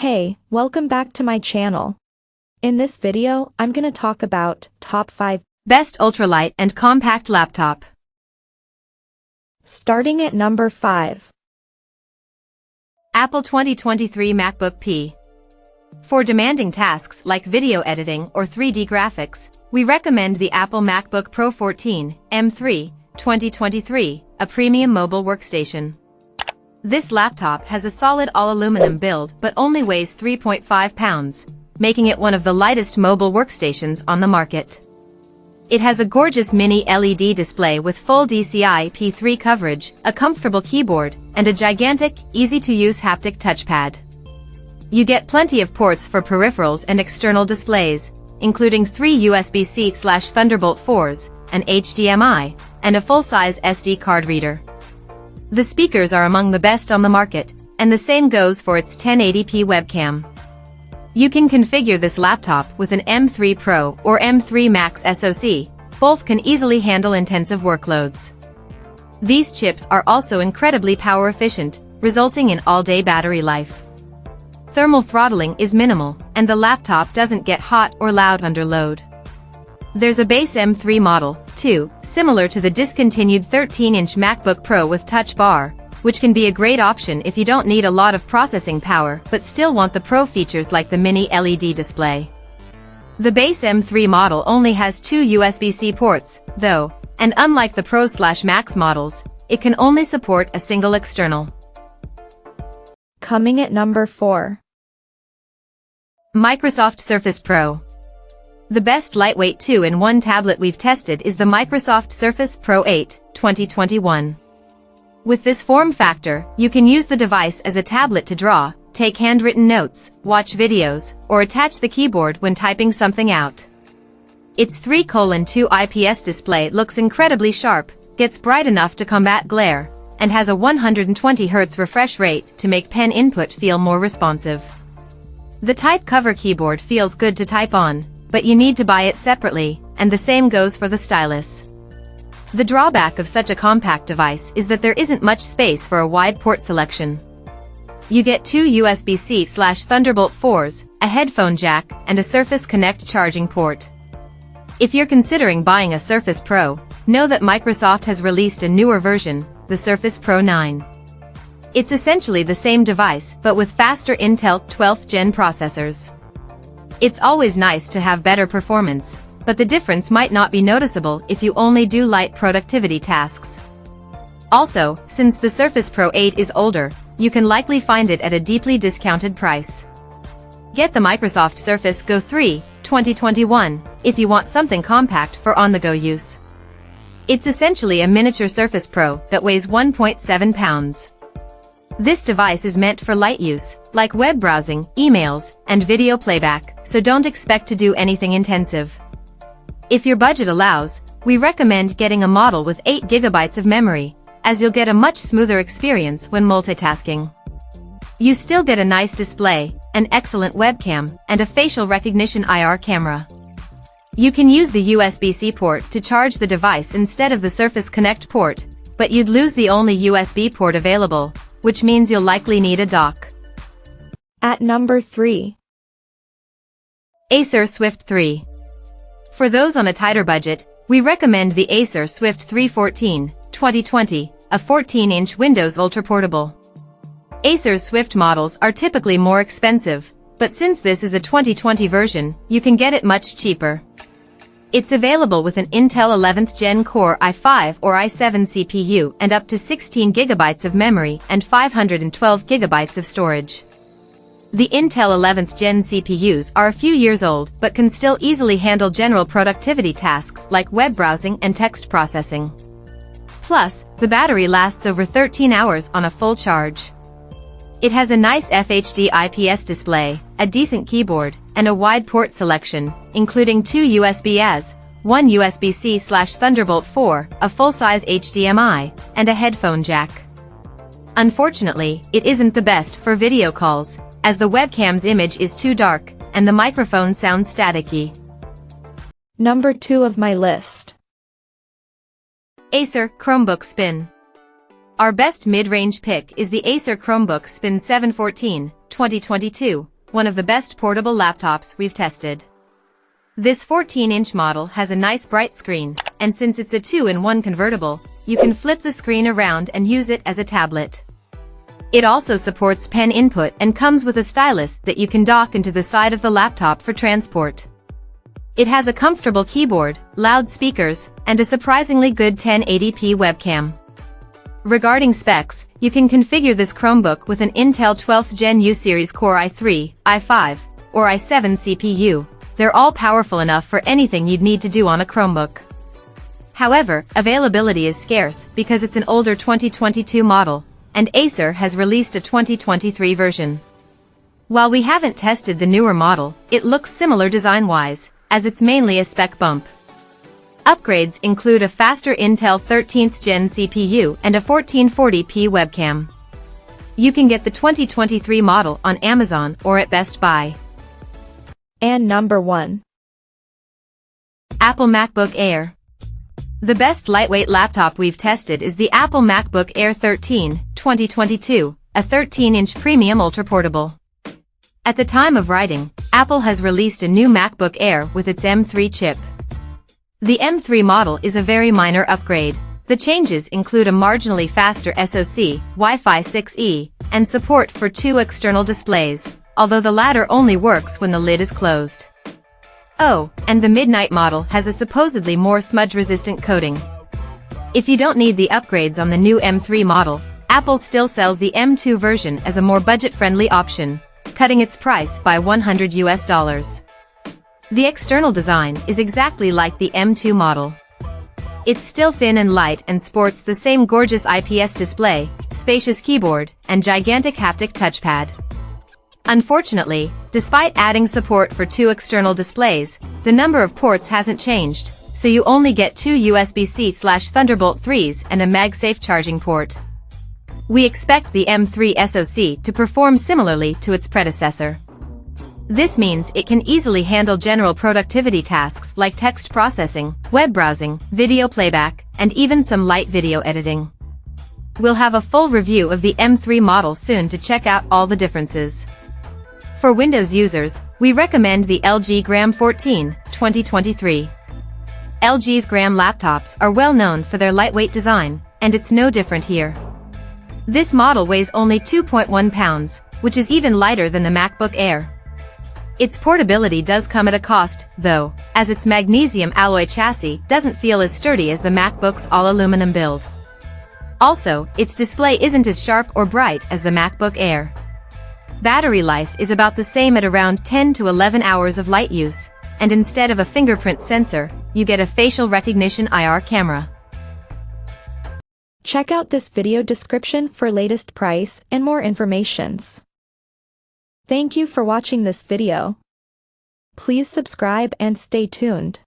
Hey, welcome back to my channel. In this video, I'm gonna talk about top 5 best ultralight and compact laptop. Starting at number 5. Apple 2023 MacBook Pro. For demanding tasks like video editing or 3D graphics, we recommend the Apple MacBook Pro 14 M3 2023, a premium mobile workstation. This laptop has a solid all-aluminum build but only weighs 3.5 pounds, making it one of the lightest mobile workstations on the market. It has a gorgeous mini LED display with full DCI P3 coverage, a comfortable keyboard, and a gigantic, easy-to-use haptic touchpad. You get plenty of ports for peripherals and external displays, including 3 USB-C/Thunderbolt 4s, an HDMI, and a full-size SD card reader. The speakers are among the best on the market, and the same goes for its 1080p webcam. You can configure this laptop with an M3 Pro or M3 Max SoC, both can easily handle intensive workloads. These chips are also incredibly power efficient, resulting in all-day battery life. Thermal throttling is minimal, and the laptop doesn't get hot or loud under load. There's a base M3 model, too, similar to the discontinued 13-inch MacBook Pro with Touch Bar, which can be a great option if you don't need a lot of processing power but still want the Pro features like the mini LED display. The base M3 model only has 2 USB-C ports, though, and unlike the Pro/Max models, it can only support a single external. Coming at number 4. Microsoft Surface Pro. The best lightweight 2-in-1 tablet we've tested is the Microsoft Surface Pro 8, 2021. With this form factor, you can use the device as a tablet to draw, take handwritten notes, watch videos, or attach the keyboard when typing something out. Its 3:2 IPS display looks incredibly sharp, gets bright enough to combat glare, and has a 120 Hz refresh rate to make pen input feel more responsive. The type cover keyboard feels good to type on, but you need to buy it separately, and the same goes for the stylus. The drawback of such a compact device is that there isn't much space for a wide port selection. You get 2 USB-C/Thunderbolt 4s, a headphone jack, and a Surface Connect charging port. If you're considering buying a Surface Pro, know that Microsoft has released a newer version, the Surface Pro 9. It's essentially the same device but with faster Intel 12th Gen processors. It's always nice to have better performance, but the difference might not be noticeable if you only do light productivity tasks. Also, since the Surface Pro 8 is older, you can likely find it at a deeply discounted price. Get the Microsoft Surface Go 3, 2021, if you want something compact for on-the-go use. It's essentially a miniature Surface Pro that weighs 1.7 pounds. This device is meant for light use, like web browsing, emails, and video playback, so don't expect to do anything intensive. If your budget allows, we recommend getting a model with 8 GB of memory, as you'll get a much smoother experience when multitasking. You still get a nice display, an excellent webcam, and a facial recognition IR camera. You can use the USB-C port to charge the device instead of the Surface Connect port, but you'd lose the only USB port available, which means you'll likely need a dock. At number 3. Acer Swift 3. For those on a tighter budget, we recommend the Acer Swift 314, 2020, a 14-inch Windows Ultra Portable. Acer's Swift models are typically more expensive, but since this is a 2020 version, you can get it much cheaper. It's available with an Intel 11th Gen Core i5 or i7 CPU and up to 16 GB of memory and 512 GB of storage. The Intel 11th Gen CPUs are a few years old but can still easily handle general productivity tasks like web browsing and text processing. Plus, the battery lasts over 13 hours on a full charge. It has a nice FHD IPS display, a decent keyboard, and a wide port selection, including 2 USB-As, 1 USB-C/Thunderbolt 4, a full-size HDMI, and a headphone jack. Unfortunately, it isn't the best for video calls, as the webcam's image is too dark, and the microphone sounds staticky. Number 2 of my list. Acer Chromebook Spin. Our best mid-range pick is the Acer Chromebook Spin 714, 2022, one of the best portable laptops we've tested. This 14-inch model has a nice bright screen, and since it's a 2-in-1 convertible, you can flip the screen around and use it as a tablet. It also supports pen input and comes with a stylus that you can dock into the side of the laptop for transport. It has a comfortable keyboard, loud speakers, and a surprisingly good 1080p webcam. Regarding specs, you can configure this Chromebook with an Intel 12th Gen U-Series Core i3, i5, or i7 CPU. They're all powerful enough for anything you'd need to do on a Chromebook. However, availability is scarce because it's an older 2022 model, and Acer has released a 2023 version. While we haven't tested the newer model, it looks similar design-wise, as it's mainly a spec bump. Upgrades include a faster Intel 13th Gen CPU and a 1440p webcam. You can get the 2023 model on Amazon or at Best Buy. And number 1. Apple MacBook Air. The best lightweight laptop we've tested is the Apple MacBook Air 13, 2022, a 13-inch premium ultra-portable. At the time of writing, Apple has released a new MacBook Air with its M3 chip. The M3 model is a very minor upgrade. The changes include a marginally faster SoC, Wi-Fi 6E, and support for 2 external displays, although the latter only works when the lid is closed. Oh, and the Midnight model has a supposedly more smudge-resistant coating. If you don't need the upgrades on the new M3 model, Apple still sells the M2 version as a more budget-friendly option, cutting its price by $100. The external design is exactly like the M2 model. It's still thin and light and sports the same gorgeous IPS display, spacious keyboard, and gigantic haptic touchpad. Unfortunately, despite adding support for 2 external displays, the number of ports hasn't changed, so you only get 2 USB-C/Thunderbolt 3s and a MagSafe charging port. We expect the M3 SoC to perform similarly to its predecessor. This means it can easily handle general productivity tasks like text processing, web browsing, video playback, and even some light video editing. We'll have a full review of the M3 model soon to check out all the differences. For Windows users, we recommend the LG Gram 14, 2023. LG's Gram laptops are well known for their lightweight design, and it's no different here. This model weighs only 2.1 pounds, which is even lighter than the MacBook Air. Its portability does come at a cost, though, as its magnesium alloy chassis doesn't feel as sturdy as the MacBook's all-aluminum build. Also, its display isn't as sharp or bright as the MacBook Air. Battery life is about the same at around 10 to 11 hours of light use, and instead of a fingerprint sensor, you get a facial recognition IR camera. Check out this video description for latest price and more informations. Thank you for watching this video. Please subscribe and stay tuned.